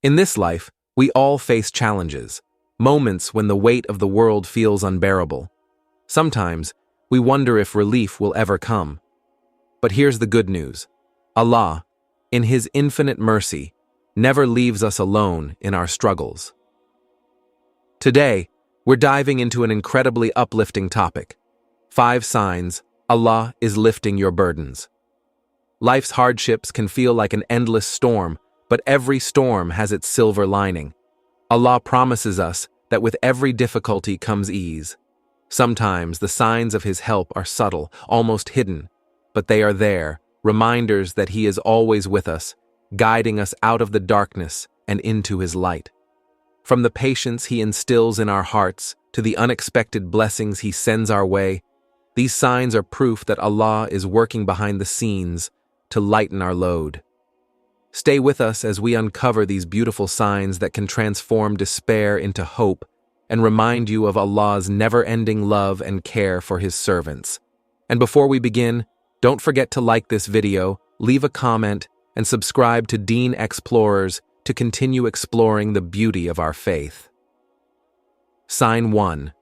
In this life, we all face challenges, moments when the weight of the world feels unbearable. Sometimes, we wonder if relief will ever come. But here's the good news. Allah, in His infinite mercy, never leaves us alone in our struggles. Today, we're diving into an incredibly uplifting topic. 5 signs Allah is lifting your burdens. Life's hardships can feel like an endless storm, but every storm has its silver lining. Allah promises us that with every difficulty comes ease. Sometimes the signs of His help are subtle, almost hidden, but they are there, reminders that He is always with us, guiding us out of the darkness and into His light. From the patience He instills in our hearts to the unexpected blessings He sends our way, these signs are proof that Allah is working behind the scenes to lighten our load. Stay with us as we uncover these beautiful signs that can transform despair into hope and remind you of Allah's never-ending love and care for His servants. And before we begin, don't forget to like this video, leave a comment, and subscribe to Deen Explorers to continue exploring the beauty of our faith. Sign 1.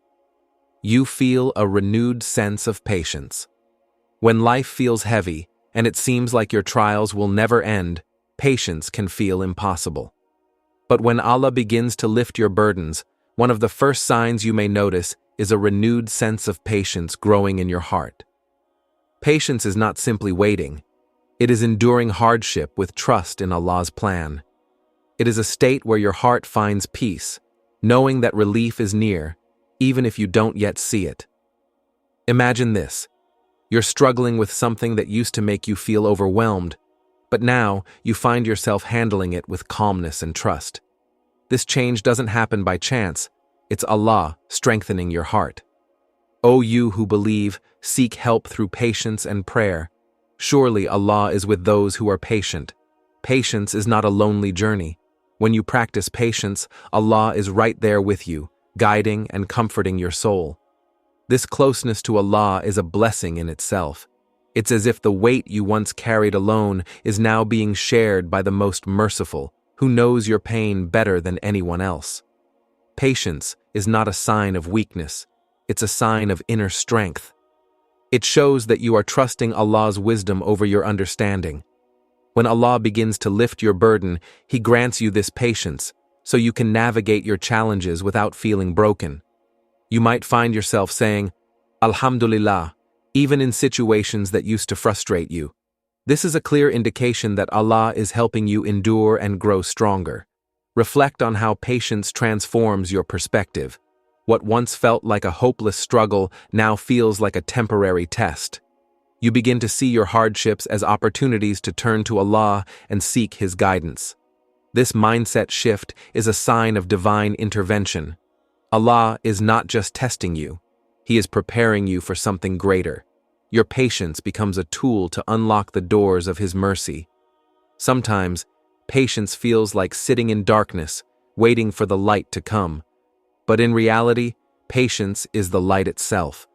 You feel a renewed sense of patience. When life feels heavy and it seems like your trials will never end, patience can feel impossible. But when Allah begins to lift your burdens, one of the first signs you may notice is a renewed sense of patience growing in your heart. Patience is not simply waiting. It is enduring hardship with trust in Allah's plan. It is a state where your heart finds peace, knowing that relief is near, even if you don't yet see it. Imagine this. You're struggling with something that used to make you feel overwhelmed, but now you find yourself handling it with calmness and trust. This change doesn't happen by chance. It's Allah strengthening your heart. O you who believe, seek help through patience and prayer. Surely Allah is with those who are patient. Patience is not a lonely journey. When you practice patience, Allah is right there with you, guiding and comforting your soul. This closeness to Allah is a blessing in itself. It's as if the weight you once carried alone is now being shared by the most merciful, who knows your pain better than anyone else. Patience is not a sign of weakness. It's a sign of inner strength. It shows that you are trusting Allah's wisdom over your understanding. When Allah begins to lift your burden, He grants you this patience, so you can navigate your challenges without feeling broken. You might find yourself saying, Alhamdulillah, even in situations that used to frustrate you. This is a clear indication that Allah is helping you endure and grow stronger. Reflect on how patience transforms your perspective. What once felt like a hopeless struggle now feels like a temporary test. You begin to see your hardships as opportunities to turn to Allah and seek His guidance. This mindset shift is a sign of divine intervention. Allah is not just testing you. He is preparing you for something greater. Your patience becomes a tool to unlock the doors of His mercy. Sometimes, patience feels like sitting in darkness, waiting for the light to come. But in reality, patience is the light itself.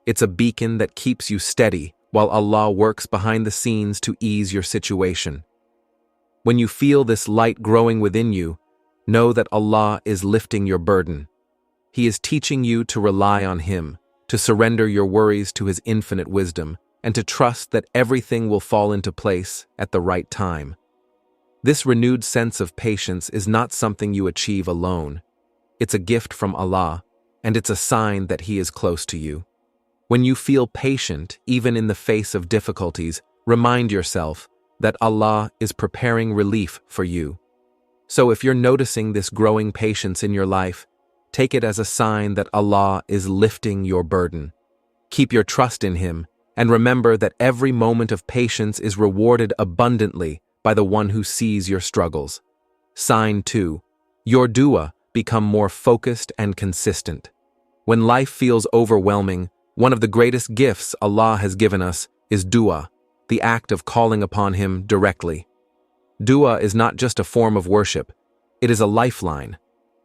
It's a beacon that keeps you steady while Allah works behind the scenes to ease your situation. When you feel this light growing within you, know that Allah is lifting your burden. He is teaching you to rely on Him, to surrender your worries to His infinite wisdom, and to trust that everything will fall into place at the right time. This renewed sense of patience is not something you achieve alone. It's a gift from Allah, and it's a sign that He is close to you. When you feel patient, even in the face of difficulties, remind yourself that Allah is preparing relief for you. So if you're noticing this growing patience in your life, take it as a sign that Allah is lifting your burden. Keep your trust in Him, and remember that every moment of patience is rewarded abundantly by the one who sees your struggles. Sign 2. Your dua become more focused and consistent. When life feels overwhelming, one of the greatest gifts Allah has given us is dua, the act of calling upon Him directly. Dua is not just a form of worship, it is a lifeline.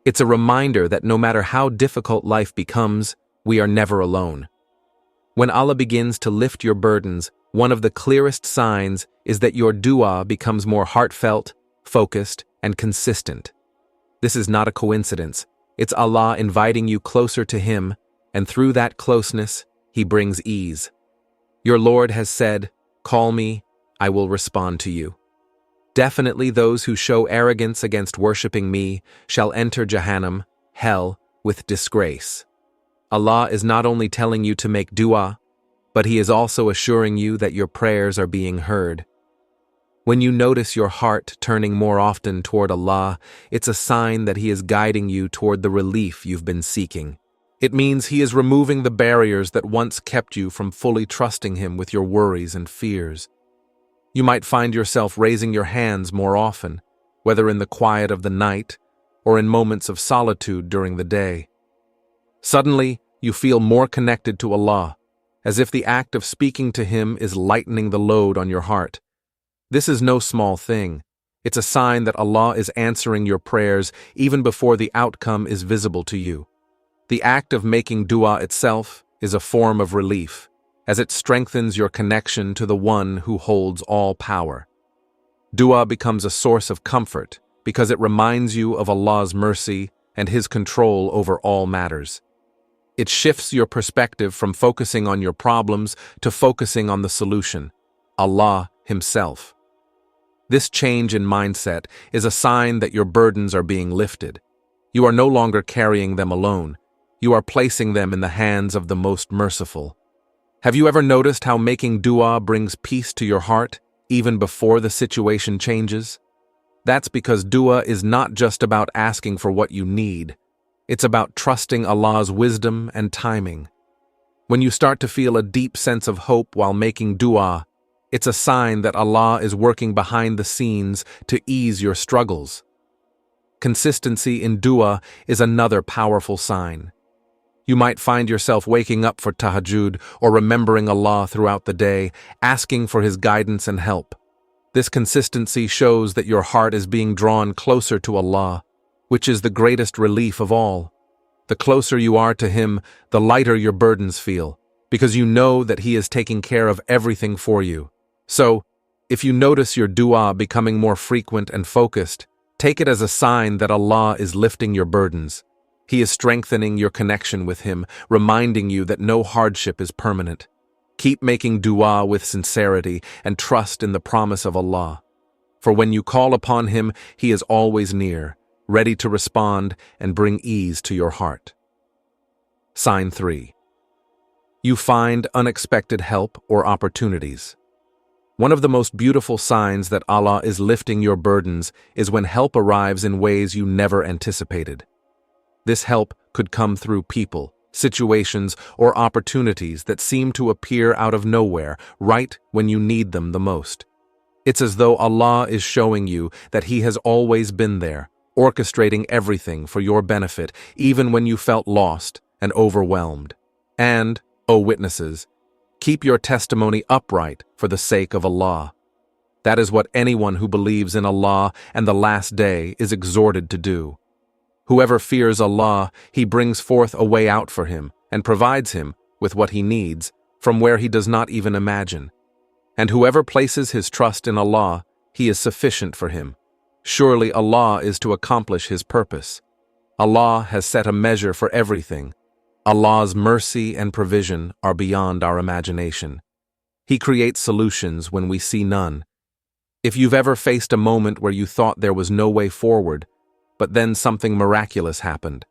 It's a reminder that no matter how difficult life becomes, we are never alone. When Allah begins to lift your burdens, one of the clearest signs is that your dua becomes more heartfelt, focused, and consistent. This is not a coincidence. It's Allah inviting you closer to Him, and through that closeness, He brings ease. Your Lord has said, "Call me, I will respond to you." Definitely those who show arrogance against worshipping me shall enter Jahannam, hell, with disgrace. Allah is not only telling you to make dua, but He is also assuring you that your prayers are being heard. When you notice your heart turning more often toward Allah, it's a sign that He is guiding you toward the relief you've been seeking. It means He is removing the barriers that once kept you from fully trusting Him with your worries and fears. You might find yourself raising your hands more often, whether in the quiet of the night or in moments of solitude during the day. Suddenly, you feel more connected to Allah, as if the act of speaking to Him is lightening the load on your heart. This is no small thing. It's a sign that Allah is answering your prayers even before the outcome is visible to you. The act of making dua itself is a form of relief, as it strengthens your connection to the One who holds all power. Dua becomes a source of comfort because it reminds you of Allah's mercy and His control over all matters. It shifts your perspective from focusing on your problems to focusing on the solution, Allah Himself. This change in mindset is a sign that your burdens are being lifted. You are no longer carrying them alone. You are placing them in the hands of the Most Merciful. Have you ever noticed how making dua brings peace to your heart, even before the situation changes? That's because dua is not just about asking for what you need. It's about trusting Allah's wisdom and timing. When you start to feel a deep sense of hope while making dua, it's a sign that Allah is working behind the scenes to ease your struggles. Consistency in dua is another powerful sign. You might find yourself waking up for tahajjud or remembering Allah throughout the day, asking for His guidance and help. This consistency shows that your heart is being drawn closer to Allah, which is the greatest relief of all. The closer you are to Him, the lighter your burdens feel, because you know that He is taking care of everything for you. So, if you notice your dua becoming more frequent and focused, take it as a sign that Allah is lifting your burdens. He is strengthening your connection with Him, reminding you that no hardship is permanent. Keep making dua with sincerity and trust in the promise of Allah. For when you call upon Him, He is always near, ready to respond and bring ease to your heart. Sign 3. You find unexpected help or opportunities. One of the most beautiful signs that Allah is lifting your burdens is when help arrives in ways you never anticipated. This help could come through people, situations, or opportunities that seem to appear out of nowhere, right when you need them the most. It's as though Allah is showing you that He has always been there, orchestrating everything for your benefit, even when you felt lost and overwhelmed. And, O witnesses, keep your testimony upright for the sake of Allah. That is what anyone who believes in Allah and the Last Day is exhorted to do. Whoever fears Allah, He brings forth a way out for him and provides him with what he needs from where he does not even imagine. And whoever places his trust in Allah, He is sufficient for him. Surely Allah is to accomplish His purpose. Allah has set a measure for everything. Allah's mercy and provision are beyond our imagination. He creates solutions when we see none. If you've ever faced a moment where you thought there was no way forward, but then something miraculous happened,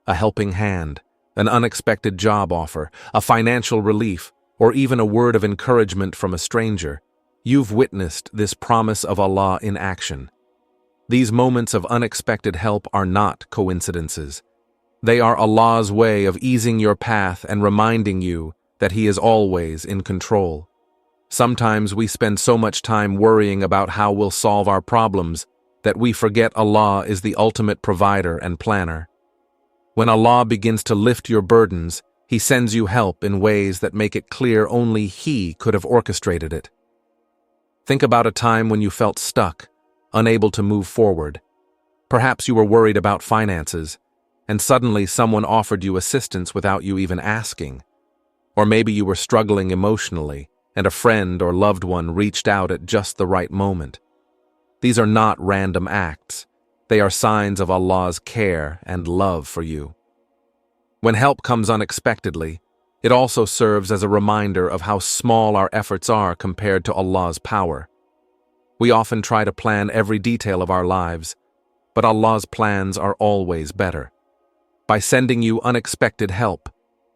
a helping hand, an unexpected job offer, a financial relief, or even a word of encouragement from a stranger, you've witnessed this promise of Allah in action. These moments of unexpected help are not coincidences. They are Allah's way of easing your path and reminding you that He is always in control. Sometimes we spend so much time worrying about how we'll solve our problems that we forget Allah is the ultimate provider and planner. When Allah begins to lift your burdens, He sends you help in ways that make it clear only He could have orchestrated it. Think about a time when you felt stuck, unable to move forward. Perhaps you were worried about finances, and suddenly someone offered you assistance without you even asking. Or maybe you were struggling emotionally, and a friend or loved one reached out at just the right moment. These are not random acts. They are signs of Allah's care and love for you. When help comes unexpectedly, it also serves as a reminder of how small our efforts are compared to Allah's power. We often try to plan every detail of our lives, but Allah's plans are always better. By sending you unexpected help,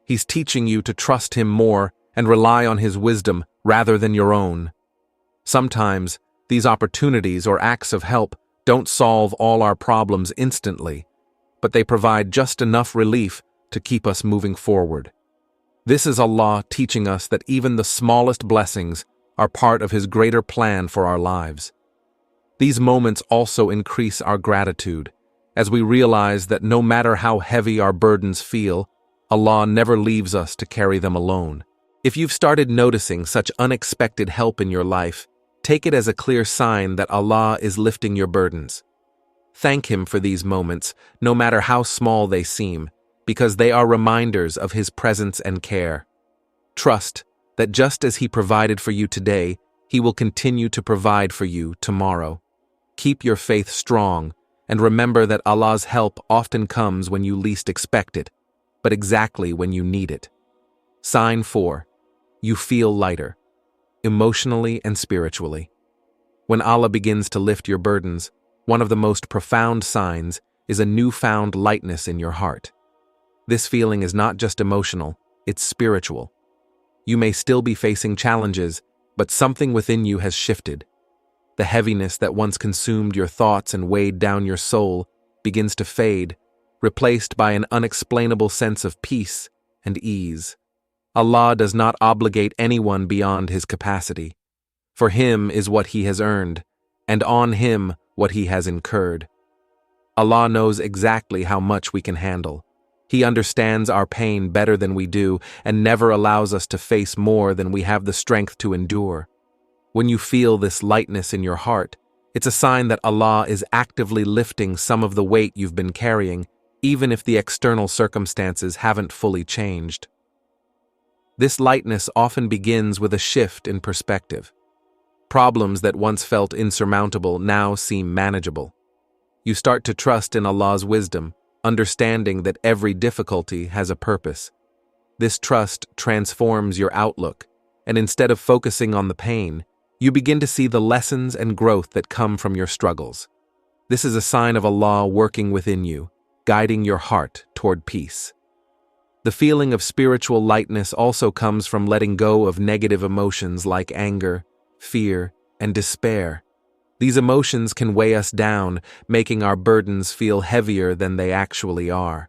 He's teaching you to trust Him more and rely on His wisdom rather than your own. Sometimes, these opportunities or acts of help don't solve all our problems instantly, but they provide just enough relief to keep us moving forward. This is Allah teaching us that even the smallest blessings are part of His greater plan for our lives. These moments also increase our gratitude, as we realize that no matter how heavy our burdens feel, Allah never leaves us to carry them alone. If you've started noticing such unexpected help in your life, take it as a clear sign that Allah is lifting your burdens. Thank Him for these moments, no matter how small they seem, because they are reminders of His presence and care. Trust that just as He provided for you today, He will continue to provide for you tomorrow. Keep your faith strong, and remember that Allah's help often comes when you least expect it, but exactly when you need it. Sign 4. You feel lighter, emotionally and spiritually. When Allah begins to lift your burdens, one of the most profound signs is a newfound lightness in your heart. This feeling is not just emotional, it's spiritual. You may still be facing challenges, but something within you has shifted. The heaviness that once consumed your thoughts and weighed down your soul begins to fade, replaced by an unexplainable sense of peace and ease. Allah does not obligate anyone beyond His capacity. For Him is what He has earned, and on Him what He has incurred. Allah knows exactly how much we can handle. He understands our pain better than we do and never allows us to face more than we have the strength to endure. When you feel this lightness in your heart, it's a sign that Allah is actively lifting some of the weight you've been carrying, even if the external circumstances haven't fully changed. This lightness often begins with a shift in perspective. Problems that once felt insurmountable now seem manageable. You start to trust in Allah's wisdom, understanding that every difficulty has a purpose. This trust transforms your outlook, and instead of focusing on the pain, you begin to see the lessons and growth that come from your struggles. This is a sign of Allah working within you, guiding your heart toward peace. The feeling of spiritual lightness also comes from letting go of negative emotions like anger, fear, and despair. These emotions can weigh us down, making our burdens feel heavier than they actually are.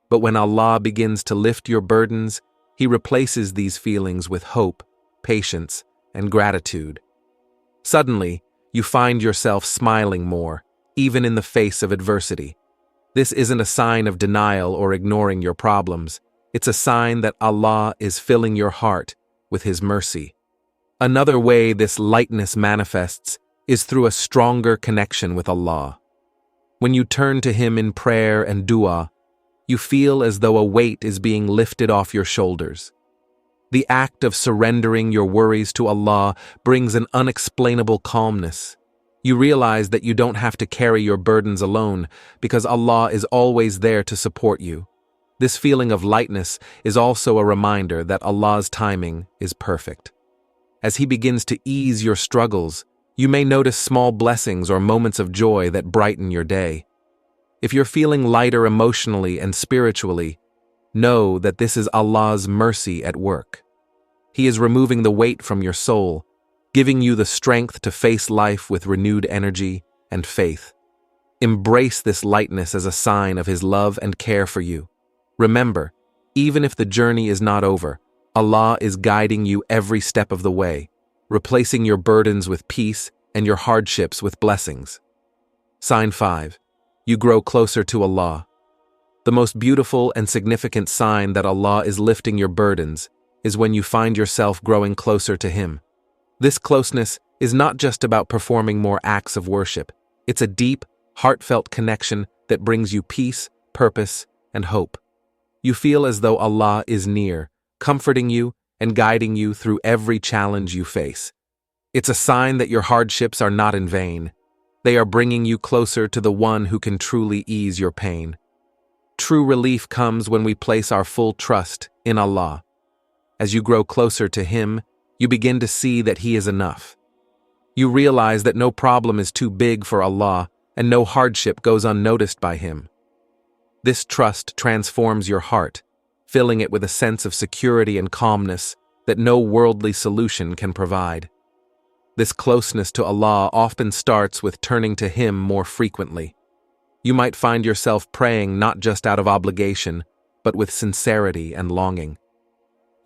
But when Allah begins to lift your burdens, He replaces these feelings with hope, patience, and gratitude. Suddenly, you find yourself smiling more, even in the face of adversity. This isn't a sign of denial or ignoring your problems. It's a sign that Allah is filling your heart with His mercy. Another way this lightness manifests is through a stronger connection with Allah. When you turn to Him in prayer and dua, you feel as though a weight is being lifted off your shoulders. The act of surrendering your worries to Allah brings an unexplainable calmness. You realize that you don't have to carry your burdens alone because Allah is always there to support you. This feeling of lightness is also a reminder that Allah's timing is perfect. As He begins to ease your struggles, you may notice small blessings or moments of joy that brighten your day. If you're feeling lighter emotionally and spiritually, know that this is Allah's mercy at work. He is removing the weight from your soul, giving you the strength to face life with renewed energy and faith. Embrace this lightness as a sign of His love and care for you. Remember, even if the journey is not over, Allah is guiding you every step of the way, replacing your burdens with peace and your hardships with blessings. Sign 5. You grow closer to Allah. The most beautiful and significant sign that Allah is lifting your burdens is when you find yourself growing closer to Him. This closeness is not just about performing more acts of worship. It's a deep, heartfelt connection that brings you peace, purpose, and hope. You feel as though Allah is near, comforting you and guiding you through every challenge you face. It's a sign that your hardships are not in vain. They are bringing you closer to the one who can truly ease your pain. True relief comes when we place our full trust in Allah. As you grow closer to Him, you begin to see that He is enough. You realize that no problem is too big for Allah and no hardship goes unnoticed by Him. This trust transforms your heart, filling it with a sense of security and calmness that no worldly solution can provide. This closeness to Allah often starts with turning to Him more frequently. You might find yourself praying not just out of obligation, but with sincerity and longing.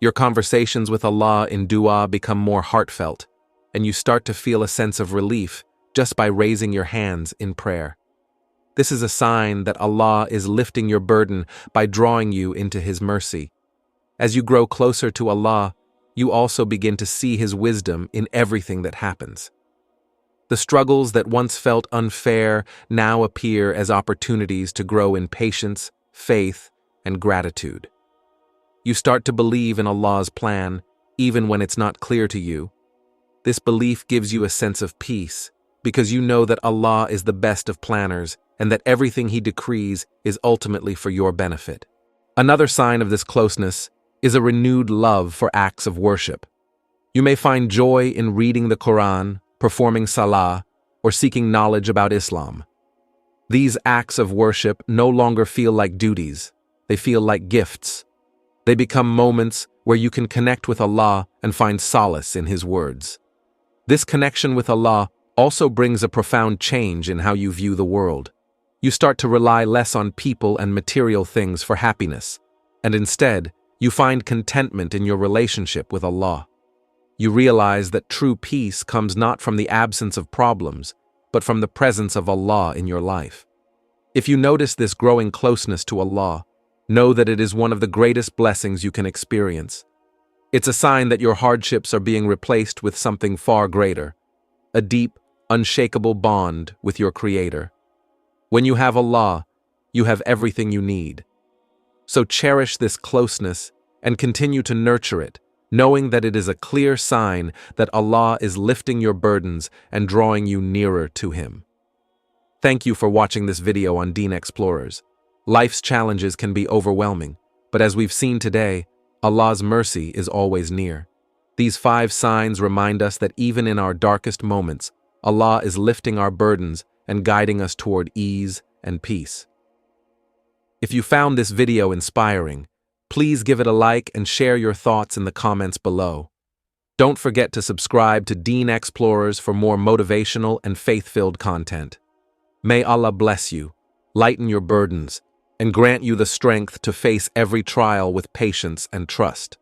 Your conversations with Allah in dua become more heartfelt, and you start to feel a sense of relief just by raising your hands in prayer. This is a sign that Allah is lifting your burden by drawing you into His mercy. As you grow closer to Allah, you also begin to see His wisdom in everything that happens. The struggles that once felt unfair now appear as opportunities to grow in patience, faith, and gratitude. You start to believe in Allah's plan, even when it's not clear to you. This belief gives you a sense of peace, because you know that Allah is the best of planners and that everything He decrees is ultimately for your benefit. Another sign of this closeness is a renewed love for acts of worship. You may find joy in reading the Quran, performing salah, or seeking knowledge about Islam. These acts of worship no longer feel like duties, they feel like gifts. They become moments where you can connect with Allah and find solace in His words. This connection with Allah also brings a profound change in how you view the world. You start to rely less on people and material things for happiness, and instead, you find contentment in your relationship with Allah. You realize that true peace comes not from the absence of problems, but from the presence of Allah in your life. If you notice this growing closeness to Allah, know that it is one of the greatest blessings you can experience. It's a sign that your hardships are being replaced with something far greater, a deep, unshakable bond with your Creator. When you have Allah, you have everything you need. So cherish this closeness and continue to nurture it, knowing that it is a clear sign that Allah is lifting your burdens and drawing you nearer to Him. Thank you for watching this video on Deen Explorers. Life's challenges can be overwhelming, but as we've seen today, Allah's mercy is always near. These 5 signs remind us that even in our darkest moments, Allah is lifting our burdens and guiding us toward ease and peace. If you found this video inspiring, please give it a like and share your thoughts in the comments below. Don't forget to subscribe to Deen Explorers for more motivational and faith-filled content. May Allah bless you, lighten your burdens, and grant you the strength to face every trial with patience and trust.